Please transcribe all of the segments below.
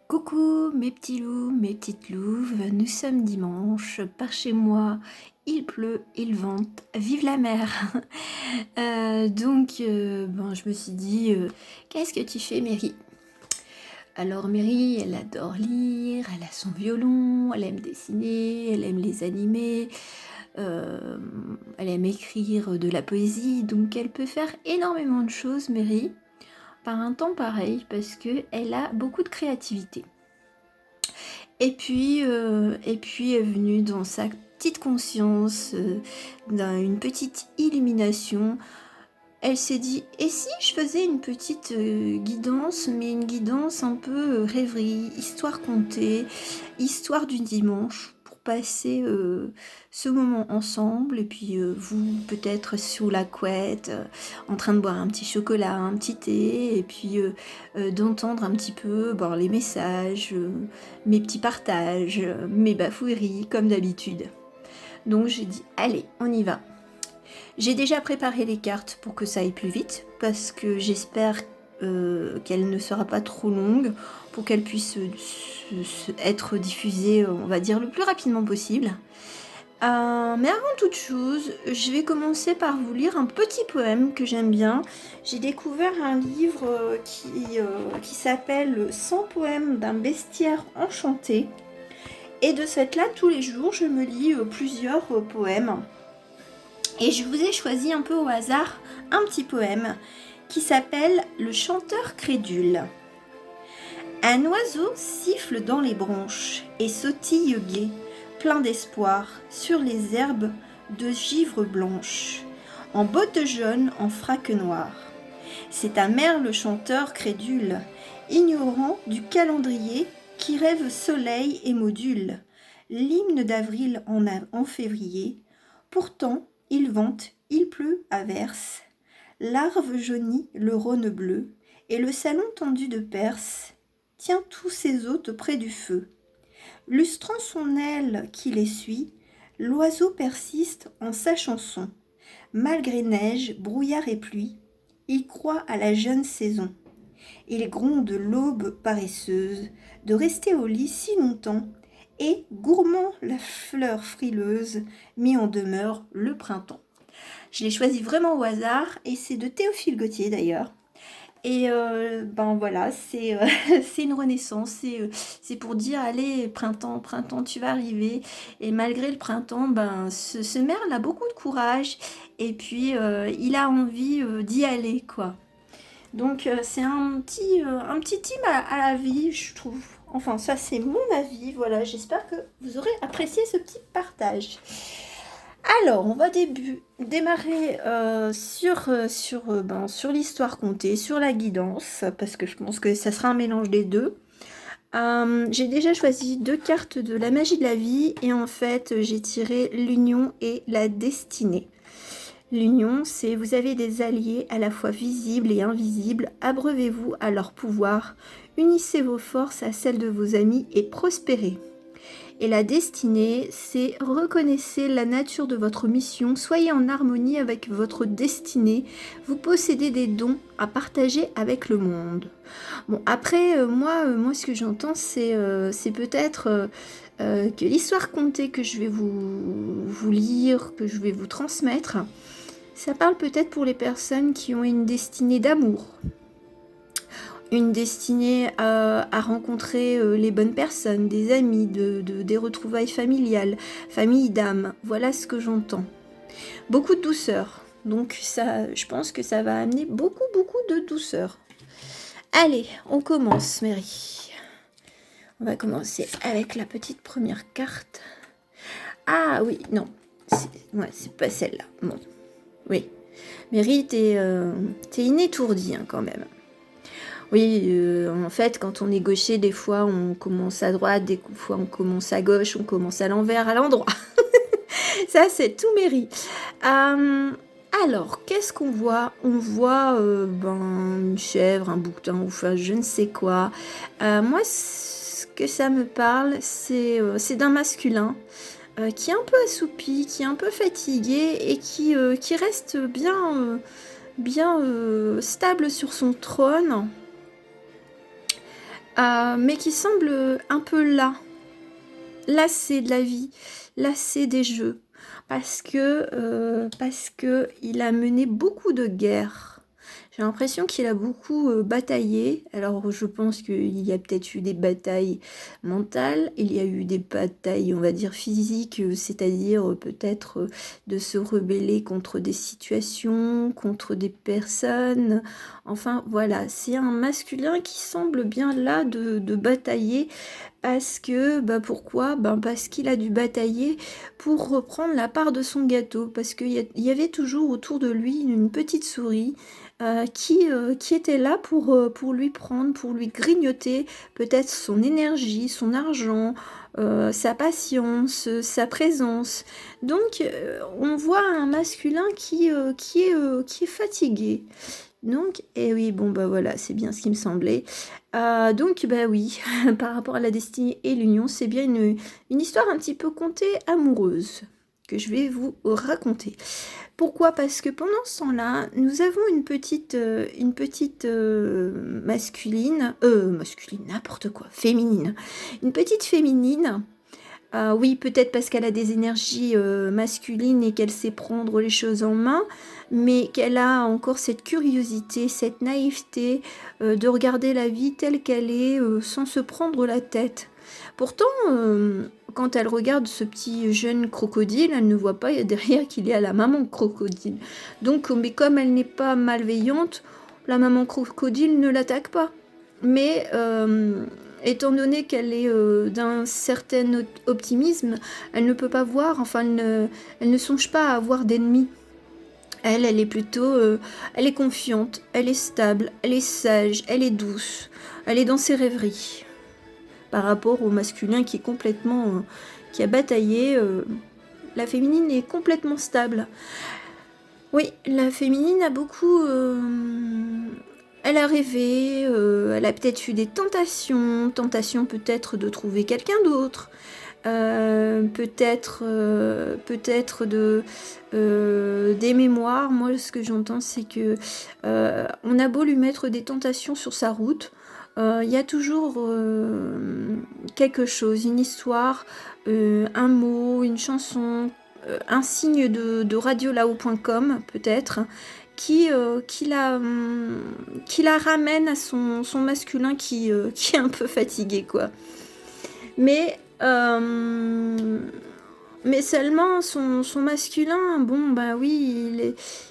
Coucou mes petits loups, mes petites louves, nous sommes dimanche, par chez moi il pleut, il vente, vive la mer. Bon, je me suis dit, qu'est-ce que tu fais Mary? Alors Mary, elle adore lire, elle a son violon, elle aime dessiner, elle aime les animés, elle aime écrire de la poésie, donc elle peut faire énormément de choses Mary, par un temps pareil, parce qu'elle a beaucoup de créativité. Et puis est venue dans sa petite conscience, une petite illumination. Elle s'est dit, et si je faisais une petite guidance, mais une guidance un peu rêverie, histoire contée, histoire du dimanche, pour passer ce moment ensemble, et puis vous peut-être sous la couette, en train de boire un petit chocolat, un petit thé, et puis d'entendre un petit peu les messages, mes petits partages, mes bafouilleries, comme d'habitude. Donc j'ai dit, allez, on y va. J'ai déjà préparé les cartes pour que ça aille plus vite, parce que j'espère qu'elle ne sera pas trop longue, pour qu'elle puisse être diffusée, on va dire, le plus rapidement possible. Mais avant toute chose, je vais commencer par vous lire un petit poème que j'aime bien. J'ai découvert un livre qui s'appelle 100 poèmes d'un bestiaire enchanté. Et de cette là, tous les jours, je me lis plusieurs poèmes. Et je vous ai choisi un peu au hasard un petit poème qui s'appelle « Le chanteur crédule ». Un oiseau siffle dans les branches et sautille gai, plein d'espoir, sur les herbes de givre blanche, en bottes jaunes, en frac noir. C'est un merle chanteur crédule, ignorant du calendrier, qui rêve soleil et module l'hymne d'avril en février. Pourtant, il vente, il pleut à verse, l'arve jaunie, le Rhône bleu, et le salon tendu de Perse tient tous ses hôtes près du feu. Lustrant son aile qui les suit, l'oiseau persiste en sa chanson. Malgré neige, brouillard et pluie, il croit à la jeune saison. Il gronde l'aube paresseuse de rester au lit si longtemps, et, gourmand la fleur frileuse, mis en demeure le printemps. Je l'ai choisi vraiment au hasard, et c'est de Théophile Gautier d'ailleurs. Et voilà, c'est c'est une renaissance, c'est pour dire, allez, printemps, printemps, tu vas arriver. Et malgré le printemps, ce merle a beaucoup de courage, et puis il a envie d'y aller, quoi. Donc c'est un petit hymne à la vie, je trouve. Enfin, ça c'est mon avis, voilà, j'espère que vous aurez apprécié ce petit partage. Alors, on va démarrer sur l'histoire contée, sur la guidance, parce que je pense que ça sera un mélange des deux. J'ai déjà choisi 2 cartes de la magie de la vie, et en fait, j'ai tiré l'union et la destinée. L'union, c'est vous avez des alliés à la fois visibles et invisibles, abreuvez-vous à leur pouvoir, unissez vos forces à celles de vos amis et prospérez. Et la destinée, c'est reconnaissez la nature de votre mission, soyez en harmonie avec votre destinée, vous possédez des dons à partager avec le monde. Bon, après, moi, ce que j'entends, c'est peut-être que l'histoire contée que je vais vous lire, que je vais vous transmettre, ça parle peut-être pour les personnes qui ont une destinée d'amour, une destinée à rencontrer les bonnes personnes, des amis, des retrouvailles familiales, famille d'âme. Voilà ce que j'entends. Beaucoup de douceur. Donc ça, je pense que ça va amener beaucoup de douceur. Allez, on commence, Mary. On va commencer avec la petite première carte. Ah oui, non. C'est pas celle-là. Bon. Oui. Mary, t'es inétourdie quand même. Oui, en fait, quand on est gaucher, des fois, on commence à droite, des fois, on commence à gauche, on commence à l'envers, à l'endroit. Ça, c'est tout Mary. Alors, qu'est-ce qu'on voit? On voit une chèvre, un bouquetin, enfin, je ne sais quoi. Moi, ce que ça me parle, c'est d'un masculin qui est un peu assoupi, qui est un peu fatigué et qui reste bien stable sur son trône. mais qui semble un peu lassé de la vie, lassé des jeux, parce que il a mené beaucoup de guerres. J'ai l'impression qu'il a beaucoup bataillé. Alors, je pense qu'il y a peut-être eu des batailles mentales, il y a eu des batailles, on va dire, physiques, c'est-à-dire peut-être de se rebeller contre des situations, contre des personnes. Enfin, voilà, c'est un masculin qui semble bien là de batailler parce que, bah pourquoi? Ben parce qu'il a dû batailler pour reprendre la part de son gâteau, parce qu'il y avait toujours autour de lui une petite souris qui était là pour lui prendre, pour lui grignoter peut-être son énergie, son argent, sa patience, sa présence. Donc on voit un masculin qui est fatigué. Donc, et oui, bon bah voilà, c'est bien ce qui me semblait. Donc bah oui, par rapport à la destinée et l'union, c'est bien une histoire un petit peu contée amoureuse que je vais vous raconter. Pourquoi? Parce que pendant ce temps-là, nous avons une petite masculine, n'importe quoi, féminine. Une petite féminine. Oui, peut-être parce qu'elle a des énergies masculines et qu'elle sait prendre les choses en main, mais qu'elle a encore cette curiosité, cette naïveté de regarder la vie telle qu'elle est sans se prendre la tête. Pourtant, quand elle regarde ce petit jeune crocodile, elle ne voit pas derrière qu'il y a la maman crocodile. Donc, mais comme elle n'est pas malveillante, la maman crocodile ne l'attaque pas. Mais étant donné qu'elle est d'un certain optimisme, elle ne peut pas voir, enfin, elle ne songe pas à avoir d'ennemis. Elle est plutôt, elle est confiante, elle est stable, elle est sage, elle est douce, elle est dans ses rêveries. Par rapport au masculin qui est complètement, qui a bataillé, la féminine est complètement stable. Oui, la féminine a beaucoup, elle a rêvé, elle a peut-être eu des tentations peut-être de trouver quelqu'un d'autre, peut-être des mémoires. Moi, ce que j'entends, c'est que on a beau lui mettre des tentations sur sa route, il y a toujours quelque chose, une histoire, un mot, une chanson, un signe de radiolao.com peut-être, qui la ramène à son masculin qui est un peu fatigué, quoi. Mais, mais seulement son masculin, bon, bah oui,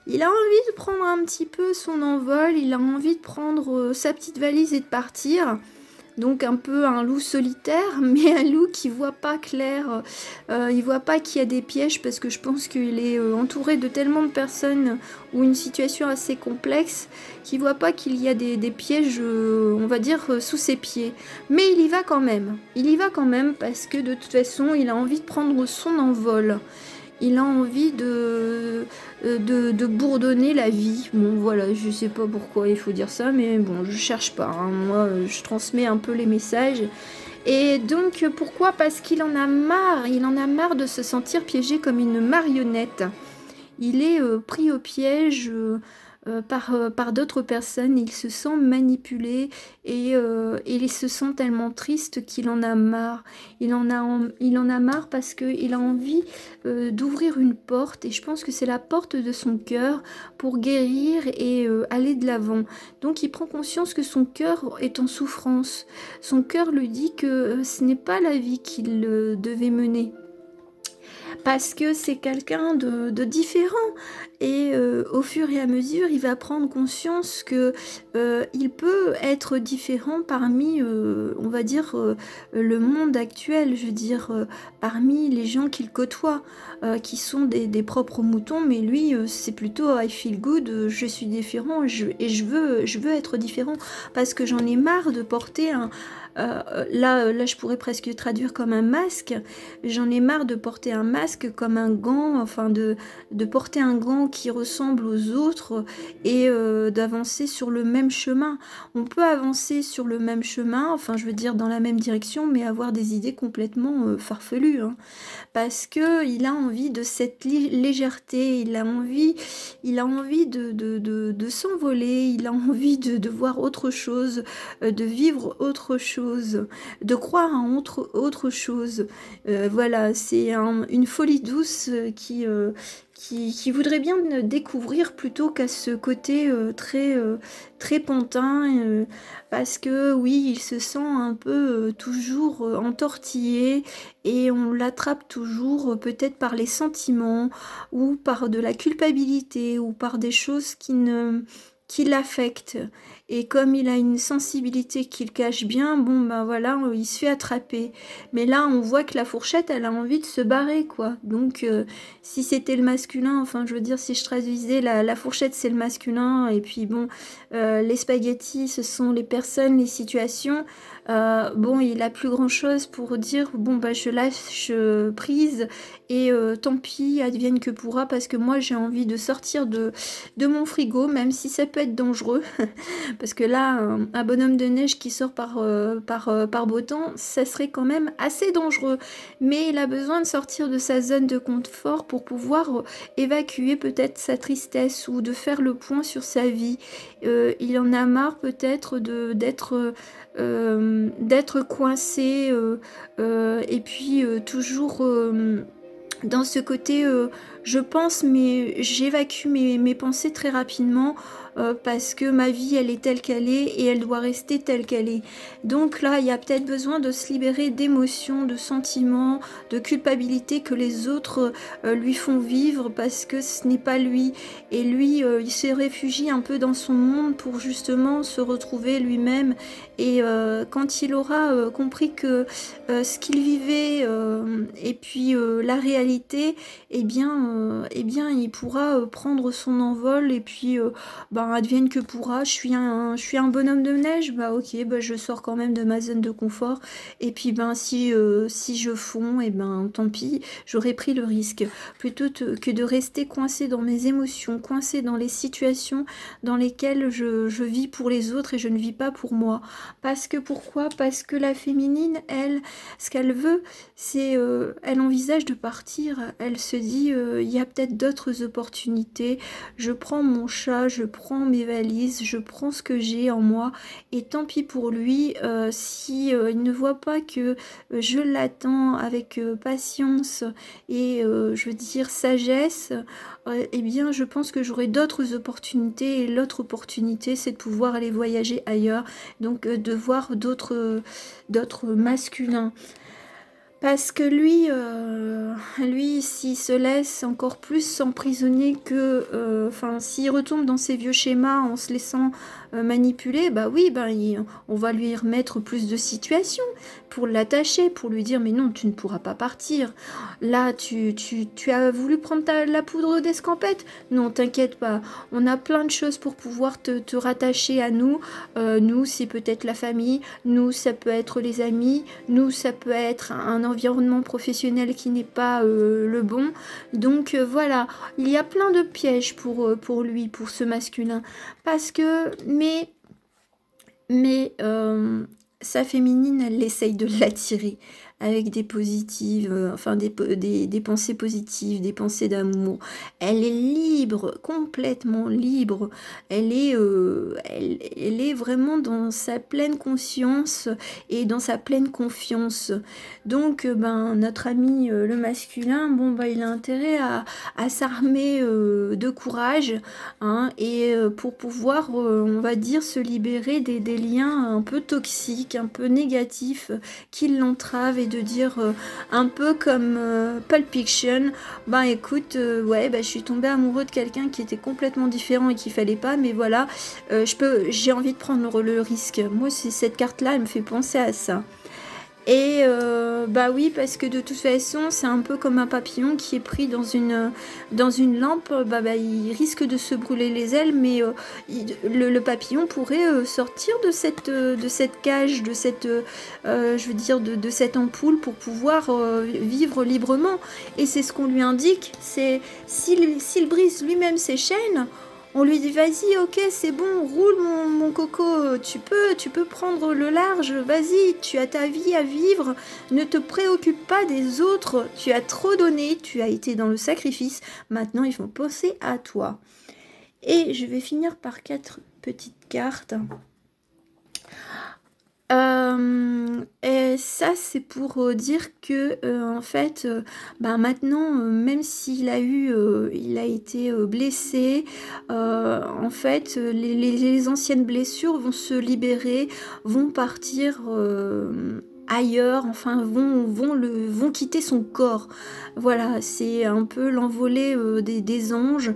il a envie de prendre un petit peu son envol, il a envie de prendre sa petite valise et de partir. Donc un peu un loup solitaire, mais un loup qui voit pas clair, il voit pas qu'il y a des pièges, parce que je pense qu'il est entouré de tellement de personnes ou une situation assez complexe qu'il voit pas qu'il y a des pièges, on va dire, sous ses pieds. Mais il y va quand même. Il y va quand même parce que de toute façon, il a envie de prendre son envol. Il a envie de bourdonner la vie. Bon, voilà, je sais pas pourquoi il faut dire ça, mais bon, je cherche pas, hein. Moi, je transmets un peu les messages. Et donc, pourquoi? Parce qu'il en a marre de se sentir piégé comme une marionnette. Il est pris au piège par d'autres personnes, il se sent manipulé et il se sent tellement triste qu'il en a marre. Il en a marre parce qu'il a envie d'ouvrir une porte, et je pense que c'est la porte de son cœur pour guérir et aller de l'avant. Donc il prend conscience que son cœur est en souffrance. Son cœur lui dit que ce n'est pas la vie qu'il devait mener, parce que c'est quelqu'un de différent, et au fur et à mesure il va prendre conscience que il peut être différent parmi on va dire le monde actuel, je veux dire parmi les gens qu'il côtoie, qui sont des propres moutons, mais lui c'est plutôt I feel good, je suis différent, et je veux être différent, parce que j'en ai marre de porter là je pourrais presque traduire comme un masque. J'en ai marre de porter un masque masque comme un gant, enfin de porter un gant qui ressemble aux autres et d'avancer sur le même chemin. On peut avancer sur le même chemin, enfin je veux dire dans la même direction, mais avoir des idées complètement farfelues, hein, parce que il a envie de cette légèreté, il a envie de s'envoler, il a envie de voir autre chose, de vivre autre chose, de croire en autre chose. Voilà, c'est une folie douce qui voudrait bien découvrir plutôt qu'à ce côté très pantin, parce que oui, il se sent un peu toujours entortillé et on l'attrape toujours peut-être par les sentiments ou par de la culpabilité ou par des choses qui l'affectent. Et comme il a une sensibilité qu'il cache bien, bon ben voilà, il se fait attraper. Mais là, on voit que la fourchette, elle a envie de se barrer, quoi. Donc, si c'était le masculin, enfin, je veux dire, si je traduisais, la fourchette, c'est le masculin, et puis bon, les spaghettis, ce sont les personnes, les situations. Bon, il a plus grand-chose pour dire, bon, bah, je lâche prise, et tant pis, advienne que pourra, parce que moi, j'ai envie de sortir de mon frigo, même si ça peut être dangereux. Parce que là, un bonhomme de neige qui sort par beau temps, ça serait quand même assez dangereux. Mais il a besoin de sortir de sa zone de confort pour pouvoir évacuer peut-être sa tristesse ou de faire le point sur sa vie. Il en a marre peut-être d'être coincé et puis toujours dans ce côté je pense mais j'évacue mes pensées très rapidement parce que ma vie elle est telle qu'elle est et elle doit rester telle qu'elle est. Donc là il y a peut-être besoin de se libérer d'émotions, de sentiments, de culpabilité que les autres lui font vivre parce que ce n'est pas lui. Et lui il se réfugie un peu dans son monde pour justement se retrouver lui-même. Et quand il aura compris que ce qu'il vivait et puis la réalité, eh bien il pourra prendre son envol et puis ben advienne que pourra. Je suis un bonhomme de neige, bah ok, bah je sors quand même de ma zone de confort. Et puis ben si je fonds, et ben tant pis, j'aurais pris le risque plutôt que de rester coincé dans mes émotions, coincé dans les situations dans lesquelles je vis pour les autres et je ne vis pas pour moi. Parce que pourquoi? Parce que la féminine, elle, ce qu'elle veut, c'est, elle envisage de partir. Elle se dit, il y a peut-être d'autres opportunités. Je prends mon chat, je prends mes valises, je prends ce que j'ai en moi. Et tant pis pour lui, si il ne voit pas que je l'attends avec patience et, je veux dire, sagesse, eh bien, je pense que j'aurai d'autres opportunités. Et l'autre opportunité, c'est de pouvoir aller voyager ailleurs. Donc de voir d'autres masculins. Parce que lui, s'il se laisse encore plus s'emprisonner que, enfin, s'il retombe dans ses vieux schémas en se laissant manipuler, bah oui, on va lui remettre plus de situations pour l'attacher, pour lui dire mais non, tu ne pourras pas partir. Là, tu as voulu prendre la poudre d'escampette? Non, t'inquiète pas, on a plein de choses pour pouvoir te rattacher à nous. Nous, c'est peut-être la famille, nous, ça peut être les amis, nous, ça peut être un environnement professionnel qui n'est pas le bon. Donc voilà, il y a plein de pièges pour lui, pour ce masculin. Parce que, mais sa féminine, elle essaye de l'attirer avec des positives, enfin des pensées positives, des pensées d'amour. Elle est libre, complètement libre. Elle est vraiment dans sa pleine conscience et dans sa pleine confiance. Donc, notre ami le masculin, il a intérêt à s'armer de courage, hein, et pour pouvoir, on va dire, se libérer des liens un peu toxiques, un peu négatifs qui l'entravent et de dire un peu comme Pulp Fiction, écoute, je suis tombée amoureux de quelqu'un qui était complètement différent et qu'il fallait pas, mais voilà, j'ai envie de prendre le risque. Moi, cette carte-là, elle me fait penser à ça. Et bah oui, parce que de toute façon, c'est un peu comme un papillon qui est pris dans une lampe, il risque de se brûler les ailes, mais le papillon pourrait sortir de cette cage, je veux dire, de cette ampoule pour pouvoir vivre librement. Et c'est ce qu'on lui indique, c'est s'il brise lui-même ses chaînes, on lui dit vas-y, ok, c'est bon, roule mon coco, tu peux prendre le large, vas-y, tu as ta vie à vivre, ne te préoccupe pas des autres, tu as trop donné, tu as été dans le sacrifice, maintenant ils vont penser à toi. Et je vais finir par 4 petites cartes. Et ça, c'est pour dire que en fait, maintenant, même s'il il a été blessé, en fait, les anciennes blessures vont se libérer, vont partir ailleurs, enfin, vont quitter son corps. Voilà, c'est un peu l'envolée des anges.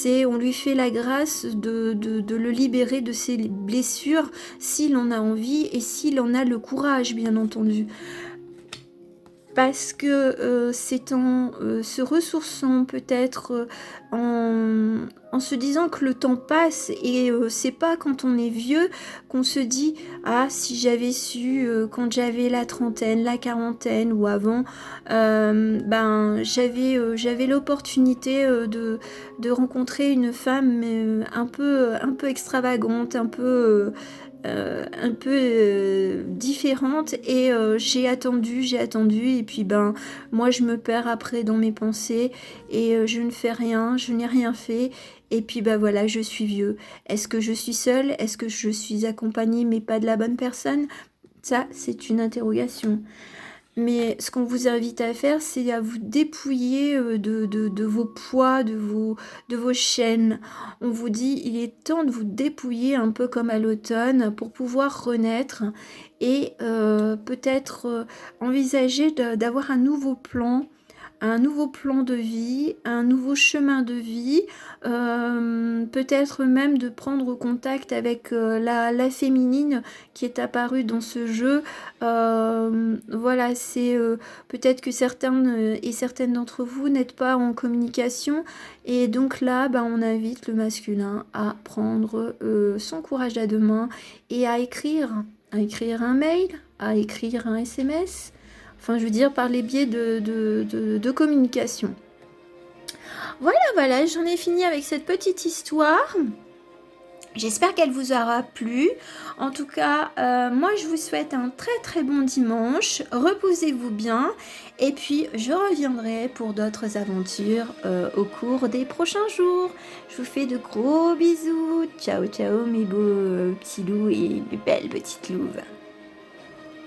On lui fait la grâce de le libérer de ses blessures s'il en a envie et s'il en a le courage, bien entendu. Parce que c'est en se ressourçant peut-être, en se disant que le temps passe et c'est pas quand on est vieux qu'on se dit ah si j'avais su quand j'avais la trentaine, la quarantaine ou avant, j'avais l'opportunité de rencontrer une femme un peu extravagante, un peu différente et j'ai attendu et puis moi je me perds après dans mes pensées et je ne fais rien, je n'ai rien fait et puis voilà, je suis vieux. Est-ce que je suis seule? Est-ce que je suis accompagnée mais pas de la bonne personne? Ça, c'est une interrogation. Mais ce qu'on vous invite à faire, c'est à vous dépouiller de vos poids, de vos chaînes. On vous dit, il est temps de vous dépouiller un peu comme à l'automne pour pouvoir renaître et peut-être envisager d'avoir un nouveau plan de vie, un nouveau chemin de vie, peut-être même de prendre contact avec la féminine qui est apparue dans ce jeu. Voilà, c'est peut-être que certains et certaines d'entre vous n'êtes pas en communication et donc là, on invite le masculin à prendre son courage à deux mains et à écrire un mail, à écrire un SMS. Enfin, je veux dire, par les biais de communication. Voilà, j'en ai fini avec cette petite histoire. J'espère qu'elle vous aura plu. En tout cas, moi, je vous souhaite un très très bon dimanche. Reposez-vous bien. Et puis, je reviendrai pour d'autres aventures au cours des prochains jours. Je vous fais de gros bisous. Ciao, ciao, mes beaux petits loups et mes belles petites louves.